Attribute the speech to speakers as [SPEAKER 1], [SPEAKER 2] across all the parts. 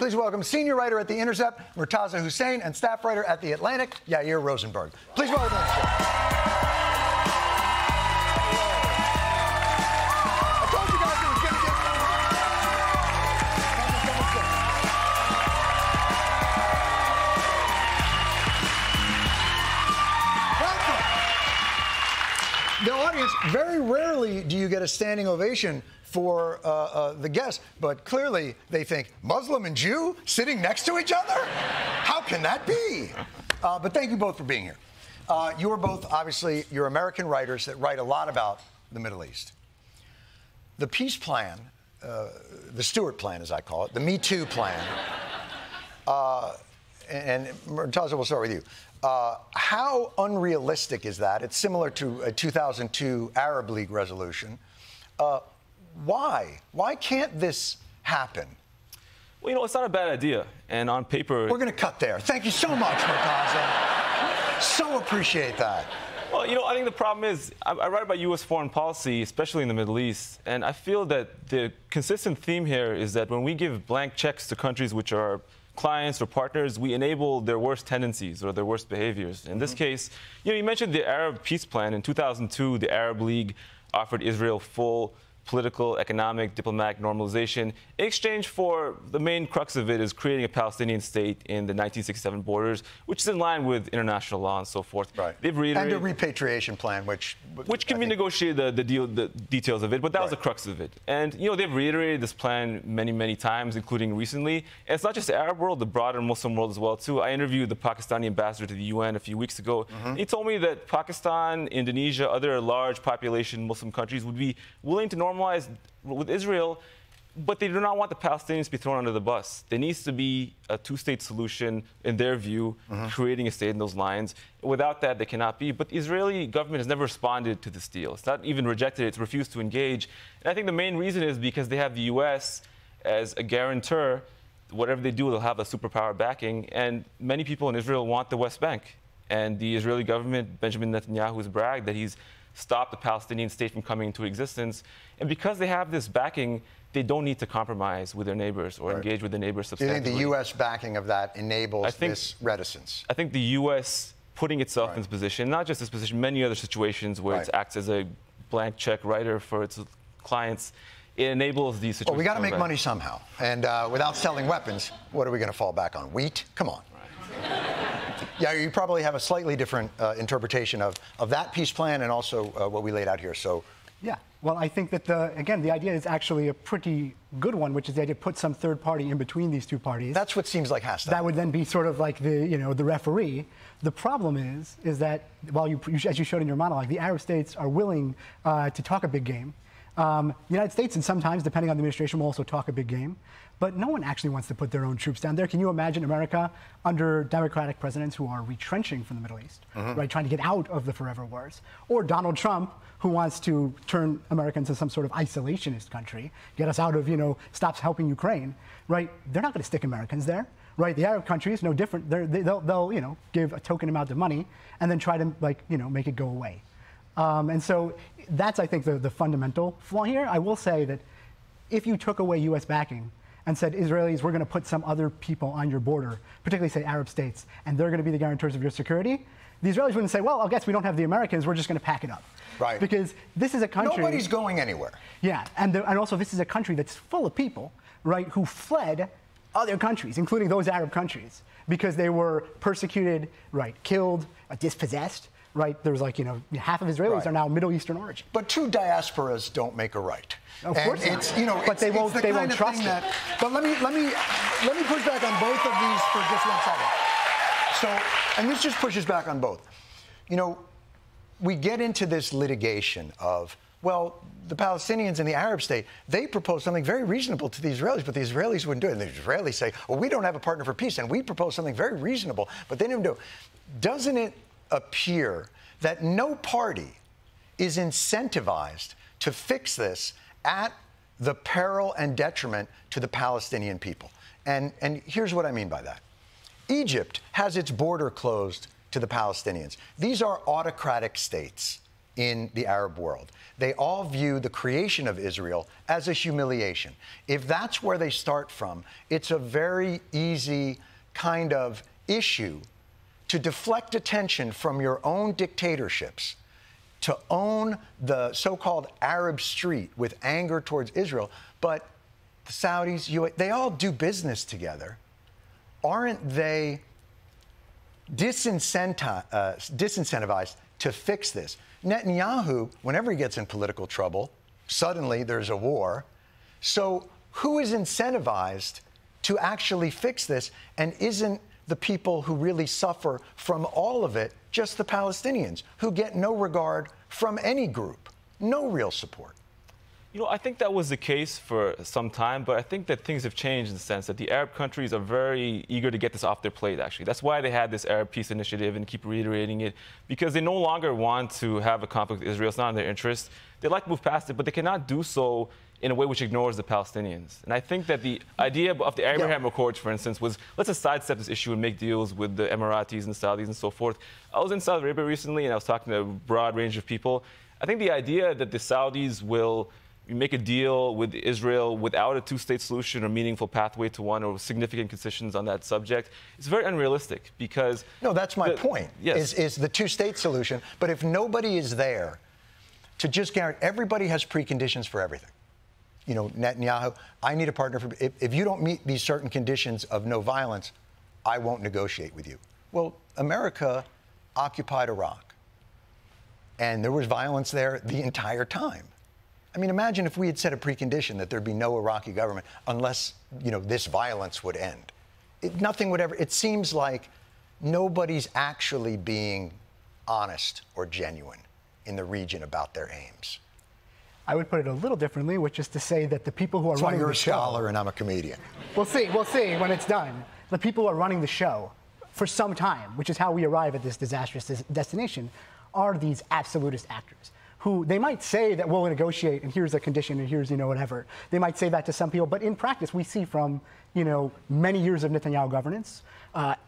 [SPEAKER 1] Please welcome senior writer at The Intercept, Murtaza Hussain, and staff writer at The Atlantic, Yair Rosenberg. Please welcome them. I told you guys it was going to get... Welcome. The audience, very rarely do you get a standing ovation for the guests, but clearly they think Muslim and Jew sitting next to each other? How can that be? But thank you both for being here. You are both, obviously, you're American writers that write a lot about the Middle East. The peace plan, the Stewart plan, as I call it, the Me Too plan, and Murtaza, we'll start with you. How unrealistic is that? It's similar to a 2002 Arab League resolution. Why? Why can't this happen?
[SPEAKER 2] Well, you know, it's not a bad idea. And on paper...
[SPEAKER 1] We're going to cut there. Thank you so much, Murtaza. So appreciate that.
[SPEAKER 2] Well, you know, I think the problem is, I write about U.S. foreign policy, especially in the Middle East, and I feel that the consistent theme here is that when we give blank checks to countries which are clients or partners, we enable their worst tendencies or their worst behaviors. In this case, you know, you mentioned the Arab peace plan. In 2002, the Arab League offered Israel full political, economic, diplomatic normalization in exchange for the main crux of it is creating a Palestinian state in the 1967 borders, which is in line with international law and so forth.
[SPEAKER 1] Right.
[SPEAKER 2] They've reiterated,
[SPEAKER 1] and a repatriation plan, which
[SPEAKER 2] can be negotiated, the details of it, but that was the crux of it. And, you know, they've reiterated this plan many, many times, including recently. And it's not just the Arab world, the broader Muslim world as well, too. I interviewed the Pakistani ambassador to the UN a few weeks ago. He told me that Pakistan, Indonesia, other large population Muslim countries would be willing to normalize with Israel, but they do not want the Palestinians to be thrown under the bus. There needs to be a two-state solution, in their view, creating a state in those lines. Without that, they cannot be. But the Israeli government has never responded to this deal. It's not even rejected it. It's refused to engage. And I think the main reason is because they have the U.S. as a guarantor. Whatever they do, they'll have a superpower backing. And many people in Israel want the West Bank. And the Israeli government, Benjamin Netanyahu, has bragged that he's stopped the Palestinian state from coming into existence. And because they have this backing, they don't need to compromise with their neighbors or engage with their neighbors substantively.
[SPEAKER 1] Do you think the U.S. backing of that enables this reticence?
[SPEAKER 2] I think the U.S. putting itself in this position, not just this position, many other situations where it acts as a blank check writer for its clients, it enables these situations.
[SPEAKER 1] Well, we got to make money somehow. And without selling weapons, what are we going to fall back on? Wheat? Come on. Yeah, you probably have a slightly different interpretation of that peace plan and also what we laid out here. So,
[SPEAKER 3] yeah. Well, I think that, again, the idea is actually a pretty good one, which is the idea to put some third party in between these two parties.
[SPEAKER 1] That's what seems like has to
[SPEAKER 3] happen. That would then be sort of like the, you know, the referee. The problem is that while as you showed in your monologue, the Arab states are willing to talk a big game. The United States, and sometimes, depending on the administration, will also talk a big game. But no one actually wants to put their own troops down there. Can you imagine America under Democratic presidents who are retrenching from the Middle East, right, trying to get out of the forever wars? Or Donald Trump, who wants to turn America into some sort of isolationist country, get us out of, you know, stops helping Ukraine, right? They're not going to stick Americans there, right? The Arab countries, no different. They'll, you know, give a token amount of money and then try to, like, you know, make it go away. And so that's, I think, the fundamental flaw here. I will say that if you took away U.S. backing and said, Israelis, we're going to put some other people on your border, particularly, say, Arab states, and they're going to be the guarantors of your security, the Israelis wouldn't say, well, I guess we don't have the Americans, we're just going to pack it up.
[SPEAKER 1] Right.
[SPEAKER 3] Because this is a country...
[SPEAKER 1] Nobody's going anywhere.
[SPEAKER 3] Yeah, and also this is a country that's full of people, right, who fled other countries, including those Arab countries, because they were persecuted, right, killed, dispossessed. Right, there's like, you know, half of Israelis are now Middle Eastern origin.
[SPEAKER 1] But two diasporas don't make a right.
[SPEAKER 3] Of course not.
[SPEAKER 1] You know,
[SPEAKER 3] but they won't trust it.
[SPEAKER 1] But let me push back on both of these for just 1 second. So, and this just pushes back on both. You know, we get into this litigation of, well, the Palestinians and the Arab state, they propose something very reasonable to the Israelis, but the Israelis wouldn't do it. And the Israelis say, well, we don't have a partner for peace, and we propose something very reasonable, but they didn't do it. Doesn't it appear that no party is incentivized to fix this at the peril and detriment to the Palestinian people? And here's what I mean by that. Egypt has its border closed to the Palestinians. These are autocratic states. in the Arab world. They all view the creation of Israel as a humiliation. If that's where they start from, it's a very easy kind of issue to deflect attention from your own dictatorships, to own the so-called Arab street with anger towards Israel. But the Saudis, they all do business together. Aren't they disincentivized to fix this? Netanyahu, whenever he gets in political trouble, suddenly there's a war. So who is incentivized to actually fix this? And isn't the people who really suffer from all of it just the Palestinians, who get no regard from any group, no real support?
[SPEAKER 2] You know, I think that was the case for some time, but I think that things have changed in the sense that the Arab countries are very eager to get this off their plate, actually. That's why they had this Arab Peace Initiative and keep reiterating it, because they no longer want to have a conflict with Israel. It's not in their interest. They'd like to move past it, but they cannot do so in a way which ignores the Palestinians. And I think that the idea of the Abraham Accords, for instance, was let's just sidestep this issue and make deals with the Emiratis and the Saudis and so forth. I was in Saudi Arabia recently, and I was talking to a broad range of people. I think the idea that the Saudis will make a deal with Israel without a two-state solution or meaningful pathway to one or significant concessions on that subject is very unrealistic because...
[SPEAKER 1] No, that's my point,
[SPEAKER 2] yes.
[SPEAKER 1] is the two-state solution. But if nobody is there to just guarantee, everybody has preconditions for everything. You know, Netanyahu, I need a partner for... If you don't meet these certain conditions of no violence, I won't negotiate with you. Well, America occupied Iraq, and there was violence there the entire time. I mean, imagine if we had set a precondition that there'd be no Iraqi government unless, you know, this violence would end. Nothing would ever... It seems like nobody's actually being honest or genuine in the region about their aims.
[SPEAKER 3] I would put it a little differently, which is to say that the people who are running
[SPEAKER 1] you're
[SPEAKER 3] the
[SPEAKER 1] a
[SPEAKER 3] show...
[SPEAKER 1] scholar and I'm a comedian.
[SPEAKER 3] We'll see when it's done. The people who are running the show for some time, which is how we arrive at this disastrous destination, are these absolutist actors who they might say that we'll negotiate and here's a condition and here's, you know, whatever. They might say that to some people, but in practice we see from, you know, many years of Netanyahu governance,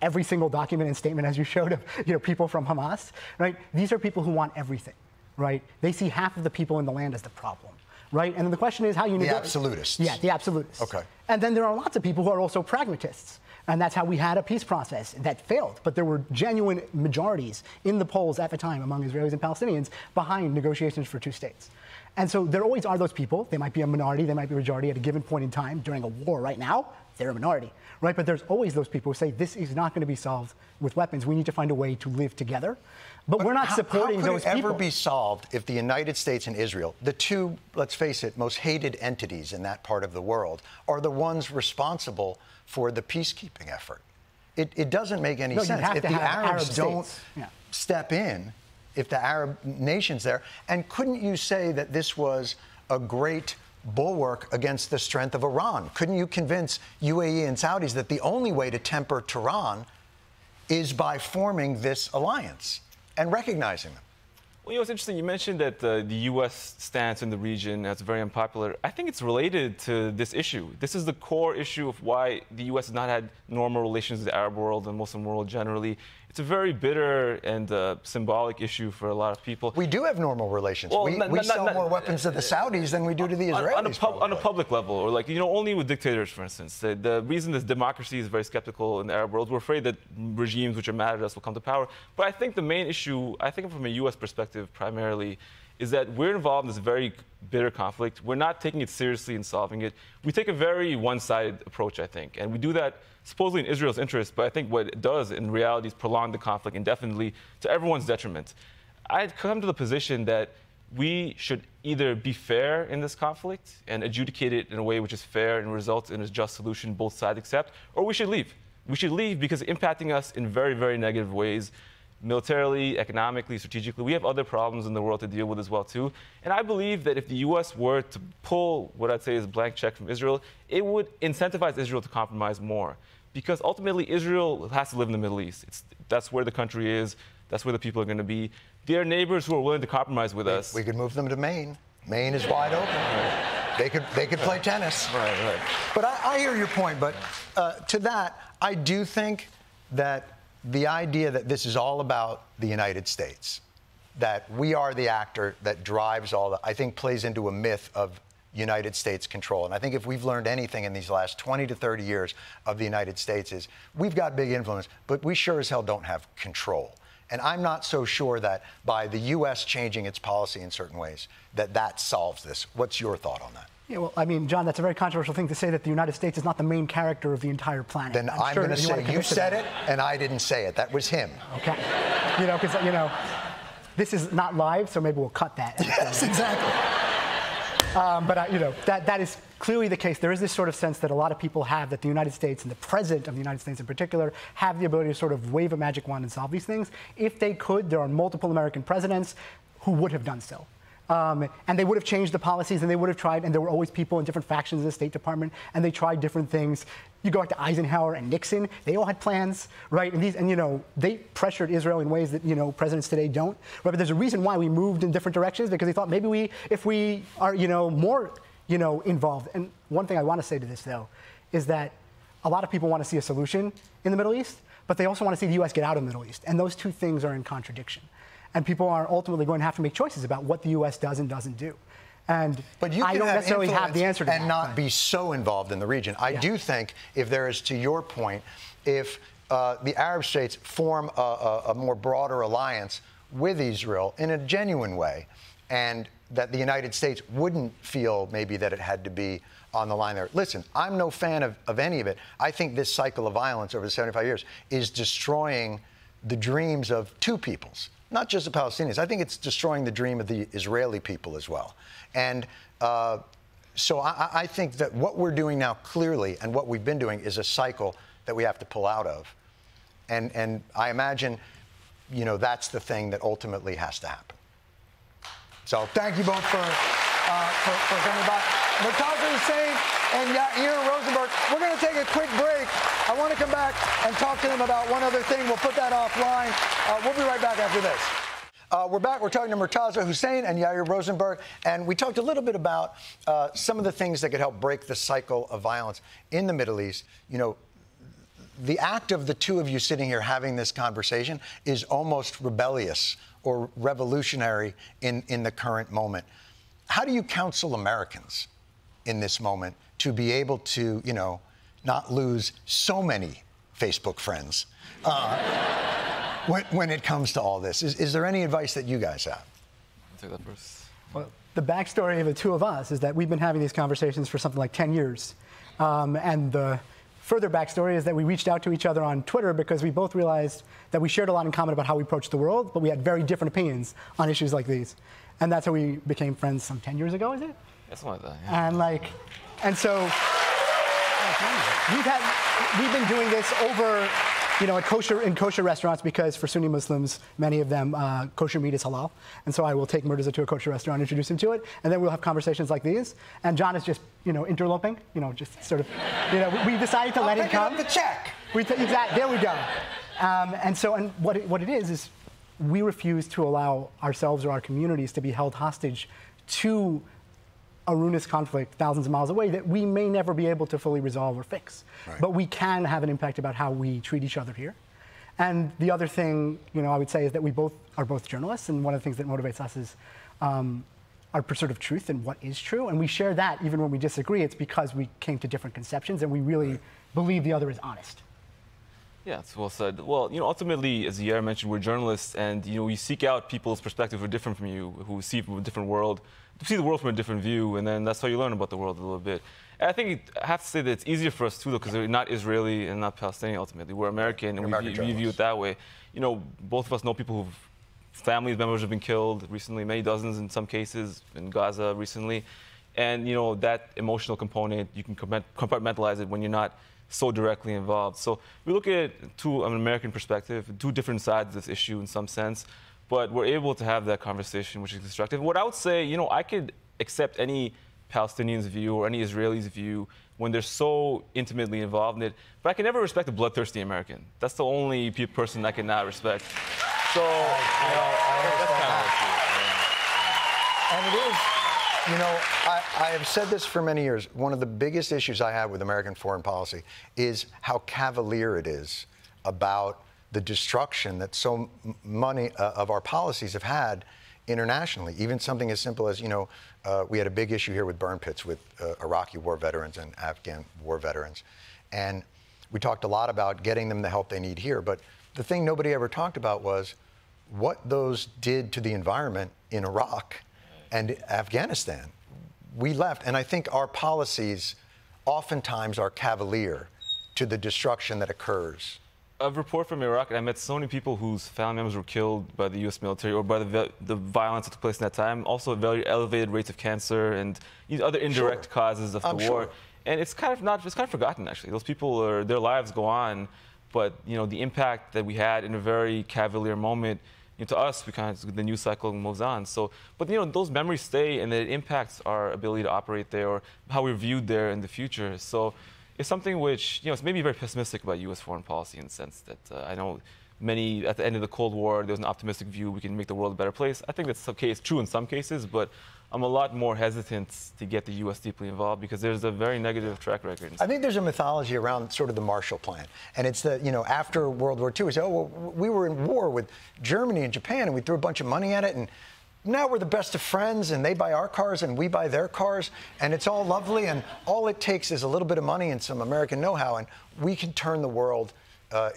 [SPEAKER 3] every single document and statement, as you showed, of, you know, people from Hamas, right? These are people who want everything, right? They see half of the people in the land as the problem, right? And then the question is how you negotiate.
[SPEAKER 1] The absolutists.
[SPEAKER 3] Yeah, the absolutists.
[SPEAKER 1] Okay.
[SPEAKER 3] And then there are lots of people who are also pragmatists. And that's how we had a peace process that failed. But there were genuine majorities in the polls at the time among Israelis and Palestinians behind negotiations for two states. And so there always are those people. They might be a minority, they might be a majority at a given point in time. During a war right now, they're a minority, right? But there's always those people who say this is not going to be solved with weapons. We need to find a way to live together. But we're not supporting those people.
[SPEAKER 1] How could it ever be solved if the United States and Israel, the two, let's face it, most hated entities in that part of the world, are the ones responsible for the peacekeeping effort? It doesn't make any sense. If the Arabs don't step in, if the Arab nation's there, and couldn't you say that this was a great bulwark against the strength of Iran? Couldn't you convince UAE and Saudis that the only way to temper Tehran is by forming this alliance and recognizing them?
[SPEAKER 2] Well, you know, it's interesting. You mentioned that the U.S. stance in the region is very unpopular. I think it's related to this issue. This is the core issue of why the U.S. has not had normal relations with the Arab world and Muslim world generally. It's a very bitter and symbolic issue for a lot of people.
[SPEAKER 1] We do have normal relations.
[SPEAKER 2] Well,
[SPEAKER 1] we sell more weapons to the Saudis than we do to the Israelis.
[SPEAKER 2] On a public level, or like, you know, only with dictators, for instance. The reason this democracy is very skeptical in the Arab world, we're afraid that regimes which are mad at us will come to power. But I think the main issue, I think from a U.S. perspective primarily, is that we're involved in this very bitter conflict. We're not taking it seriously in solving it. We take a very one-sided approach, I think. And we do that supposedly in Israel's interest, but I think what it does in reality is prolong the conflict indefinitely to everyone's detriment. I'd come to the position that we should either be fair in this conflict and adjudicate it in a way which is fair and results in a just solution both sides accept, or we should leave. We should leave because it's impacting us in very, very negative ways. Militarily, economically, strategically. We have other problems in the world to deal with as well, too. And I believe that if the U.S. were to pull what I'd say is a blank check from Israel, it would incentivize Israel to compromise more. Because ultimately, Israel has to live in the Middle East. That's where the country is. That's where the people are going to be. There are neighbors who are willing to compromise with us.
[SPEAKER 1] We could move them to Maine. Maine is wide open. Right. They could play tennis.
[SPEAKER 2] Right.
[SPEAKER 1] But I hear your point. But to that, I do think that the idea that this is all about the United States, that we are the actor that drives all that, I think plays into a myth of United States control. And I think if we've learned anything in these last 20 to 30 years of the United States is we've got big influence, but we sure as hell don't have control. And I'm not so sure that by the U.S. changing its policy in certain ways, that solves this. What's your thought on that?
[SPEAKER 3] Yeah, well, I mean, John, that's a very controversial thing to say that the United States is not the main character of the entire planet.
[SPEAKER 1] Then I'm going to say you said it, and I didn't say it. That was him.
[SPEAKER 3] Okay. Because, this is not live, so maybe we'll cut that.
[SPEAKER 1] Yes, exactly.
[SPEAKER 3] But that is clearly the case. There is this sort of sense that a lot of people have that the United States and the president of the United States in particular have the ability to sort of wave a magic wand and solve these things. If they could, there are multiple American presidents who would have done so. And they would have changed the policies, and they would have tried, and there were always people in different factions in the State Department, and they tried different things. You go back to Eisenhower and Nixon, they all had plans, right? And they pressured Israel in ways that, presidents today don't. Right? But there's a reason why we moved in different directions, because they thought maybe if we are, more, involved. And one thing I want to say to this, though, is that a lot of people want to see a solution in the Middle East, but they also want to see the U.S. get out of the Middle East. And those two things are in contradiction. And people are ultimately going to have to make choices about what the U.S. does and doesn't do.
[SPEAKER 1] But you
[SPEAKER 3] I don't necessarily have the answer to that.
[SPEAKER 1] And not be so involved in the region. I do think if there is, to your point, if the Arab states form a more broader alliance with Israel in a genuine way, and that the United States wouldn't feel maybe that it had to be on the line there. Listen, I'm no fan of any of it. I think this cycle of violence over the 75 years is destroying the dreams of two peoples. Not just the Palestinians. I think it's destroying the dream of the Israeli people as well. And so I think that what we're doing now clearly and what we've been doing is a cycle that we have to pull out of. And I imagine, that's the thing that ultimately has to happen. So thank you both for coming by. Murtaza Hussain and Yair Rosenberg. We're going to take a quick break. I want to come back and talk to them about one other thing. We'll put that offline. We'll be right back after this. We're back. We're talking to Murtaza Hussain and Yair Rosenberg. And we talked a little bit about some of the things that could help break the cycle of violence in the Middle East. The act of the two of you sitting here having this conversation is almost rebellious or revolutionary in the current moment. How do you counsel Americans in this moment to be able to, not lose so many Facebook friends when it comes to all this? Is there any advice that you guys have?
[SPEAKER 2] I'll take that first.
[SPEAKER 3] Well, the backstory of the two of us is that we've been having these conversations for something like 10 years. And the further backstory is that we reached out to each other on Twitter because we both realized that we shared a lot in common about how we approach the world, but we had very different opinions on issues like these. And that's how we became friends some 10 years ago, is it?
[SPEAKER 2] That's like that, yeah.
[SPEAKER 3] And so we've been doing this over, in kosher restaurants, because for Sunni Muslims, many of them, kosher meat is halal. And so I will take Murtaza to a kosher restaurant, introduce him to it, and then we'll have conversations like these. And John is just, interloping, just sort of, we decided to let him come.
[SPEAKER 1] Up the check.
[SPEAKER 3] Exactly, there we go. And what it is we refuse to allow ourselves or our communities to be held hostage to a ruinous conflict thousands of miles away that we may never be able to fully resolve or fix. Right. But we can have an impact about how we treat each other here. And the other thing, I would say is that we are both journalists, and one of the things that motivates us is our pursuit of truth and what is true. And we share that even when we disagree. It's because we came to different conceptions and we really believe the other is honest.
[SPEAKER 2] Yeah, it's well said. Well, ultimately, as Yair mentioned, we're journalists, and we seek out people's perspectives who are different from you, who see from a different world, see the world from a different view, and then that's how you learn about the world a little bit. And I think I have to say that it's easier for us too, though, because we're not Israeli and not Palestinian. Ultimately, we're American, and we view it that way. Both of us know people whose family members have been killed recently, many dozens in some cases in Gaza recently, and that emotional component, you can compartmentalize it when you're not so directly involved. So we look at it to an American perspective, two different sides of this issue in some sense, but we're able to have that conversation, which is constructive. What I would say, I could accept any Palestinian's view or any Israeli's view when they're so intimately involved in it, but I can never respect a bloodthirsty American. That's the only person I cannot respect. So, that's kind of what
[SPEAKER 1] And it is. I have said this for many years. One of the biggest issues I have with American foreign policy is how cavalier it is about the destruction that many of our policies have had internationally. Even something as simple as, we had a big issue here with burn pits with Iraqi war veterans and Afghan war veterans. And we talked a lot about getting them the help they need here. But the thing nobody ever talked about was what those did to the environment in Iraq and Afghanistan. We left, and I think our policies oftentimes are cavalier to the destruction that occurs.
[SPEAKER 2] A report from Iraq, and I met so many people whose family members were killed by the U.S. military or by the violence that took place in that time. Also, very elevated rates of cancer and other indirect causes of the war.
[SPEAKER 1] Sure.
[SPEAKER 2] And it's kind of forgotten, actually. Those people, their lives go on, but the impact that we had in a very cavalier moment, to us, the news cycle moves on. So, but those memories stay, and it impacts our ability to operate there or how we're viewed there in the future. So, it's something which it's made me very pessimistic about U.S. foreign policy in the sense that I know many at the end of the Cold War there was an optimistic view we can make the world a better place. I think that's true in some cases, but I'm a lot more hesitant to get the U.S. deeply involved because there's a very negative track record.
[SPEAKER 1] I think there's a mythology around sort of the Marshall Plan. And it's that, after World War II, we say, we were in war with Germany and Japan, and we threw a bunch of money at it, and now we're the best of friends, and they buy our cars, and we buy their cars, and it's all lovely, and all it takes is a little bit of money and some American know-how, and we can turn the world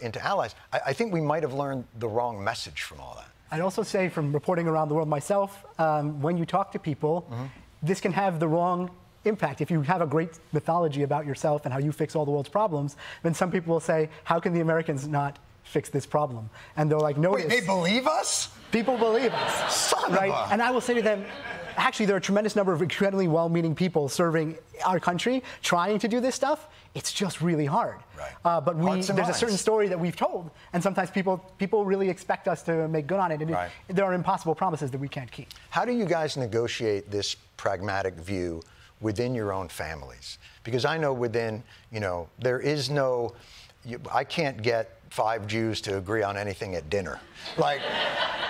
[SPEAKER 1] into allies. I think we might have learned the wrong message from all that.
[SPEAKER 3] I'd also say, from reporting around the world myself, when you talk to people, this can have the wrong impact. If you have a great mythology about yourself and how you fix all the world's problems, then some people will say, how can the Americans not fix this problem? And they'll notice.
[SPEAKER 1] Wait, they believe us?
[SPEAKER 3] People believe us.
[SPEAKER 1] Son of a...
[SPEAKER 3] And I will say to them, actually, there are a tremendous number of incredibly well-meaning people serving our country, trying to do this stuff. It's just really hard.
[SPEAKER 1] Right.
[SPEAKER 3] But there's a certain story that we've told, and sometimes people really expect us to make good on it, and there are impossible promises that we can't keep.
[SPEAKER 1] How do you guys negotiate this pragmatic view within your own families? Because I know there is no, I can't get 5 Jews to agree on anything at dinner.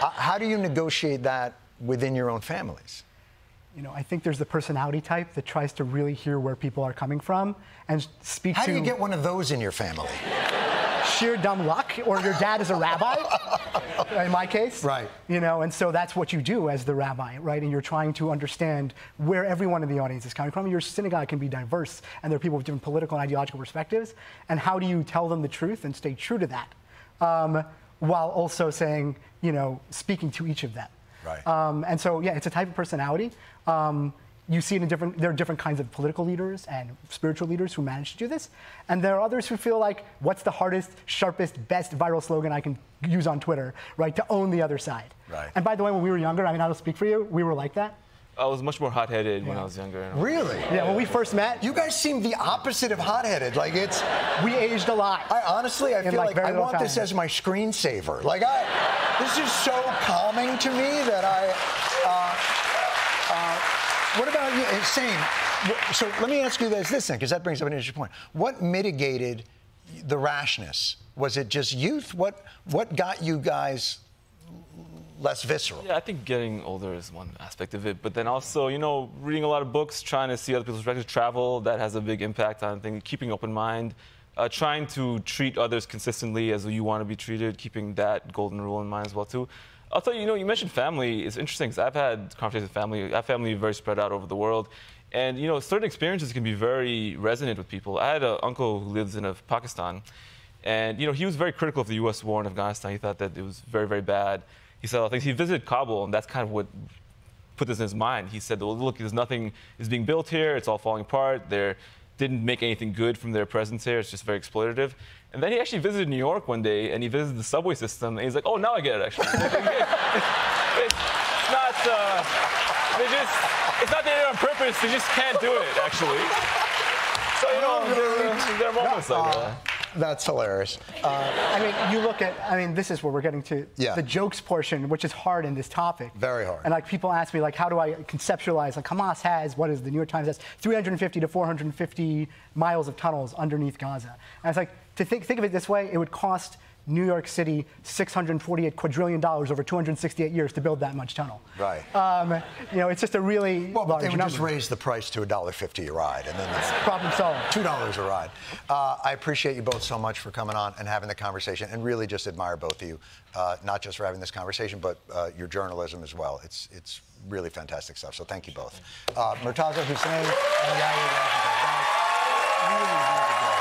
[SPEAKER 1] How do you negotiate that within your own families?
[SPEAKER 3] I think there's the personality type that tries to really hear where people are coming from and speak to...
[SPEAKER 1] How do you get one of those in your family?
[SPEAKER 3] Sheer dumb luck, or your dad is a rabbi, in my case.
[SPEAKER 1] Right.
[SPEAKER 3] And so that's what you do as the rabbi, right? And you're trying to understand where everyone in the audience is coming from. Your synagogue can be diverse, and there are people with different political and ideological perspectives. And how do you tell them the truth and stay true to that, while also saying, speaking to each of them?
[SPEAKER 1] Right.
[SPEAKER 3] And so, it's a type of personality. You see it there are different kinds of political leaders and spiritual leaders who manage to do this. And there are others who feel like, what's the hardest, sharpest, best viral slogan I can use on Twitter, right, to own the other side.
[SPEAKER 1] Right.
[SPEAKER 3] And by the way, when we were younger, I don't speak for you, we were like that.
[SPEAKER 2] I was much more hot-headed when I was younger.
[SPEAKER 1] Really?
[SPEAKER 3] Yeah, when we first met.
[SPEAKER 1] You guys seem the opposite of hot-headed.
[SPEAKER 3] We aged a lot.
[SPEAKER 1] I feel like I want this as my screensaver. This is so calming to me that what about you? Same. So let me ask you this then, because that brings up an interesting point. What mitigated the rashness? Was it just youth? What got you guys less visceral?
[SPEAKER 2] Yeah, I think getting older is one aspect of it, but then also, reading a lot of books, trying to see other people's perspectives, travel, that has a big impact on things, keeping open mind, trying to treat others consistently as you want to be treated, keeping that golden rule in mind as well, too. I'll tell you, you mentioned family. It's interesting because I've had conversations with family. I have family very spread out over the world. And, certain experiences can be very resonant with people. I had an uncle who lives in Pakistan. And, he was very critical of the U.S. war in Afghanistan. He thought that it was very, very bad. He said, I think he visited Kabul, and that's kind of what put this in his mind. He said, well, look, there's nothing is being built here. It's all falling apart. They didn't make anything good from their presence here. It's just very exploitative. And then he actually visited New York one day, and he visited the subway system, and he's like, oh, now I get it, actually. It's not that they're on purpose. They just can't do it, actually. So, there are moments like that.
[SPEAKER 1] That's hilarious.
[SPEAKER 3] You look at, this is where we're getting to the jokes portion, which is hard in this topic.
[SPEAKER 1] Very hard.
[SPEAKER 3] And people ask me, how do I conceptualize, Hamas has, what is the New York Times has, 350 to 450 miles of tunnels underneath Gaza. And it's to think of it this way, it would cost New York City, $648 quadrillion over 268 years to build that much tunnel.
[SPEAKER 1] Right.
[SPEAKER 3] It's just a really
[SPEAKER 1] Well, but
[SPEAKER 3] large
[SPEAKER 1] they would
[SPEAKER 3] number.
[SPEAKER 1] just raise the price to $1.50 a ride, and then that's
[SPEAKER 3] Problem solved.
[SPEAKER 1] $2 a ride. I appreciate you both so much for coming on and having the conversation, and really just admire both of you, not just for having this conversation, but your journalism as well. It's really fantastic stuff. So thank you both. Murtaza Hussain and Yair Rosenberg. Guys, really, really good.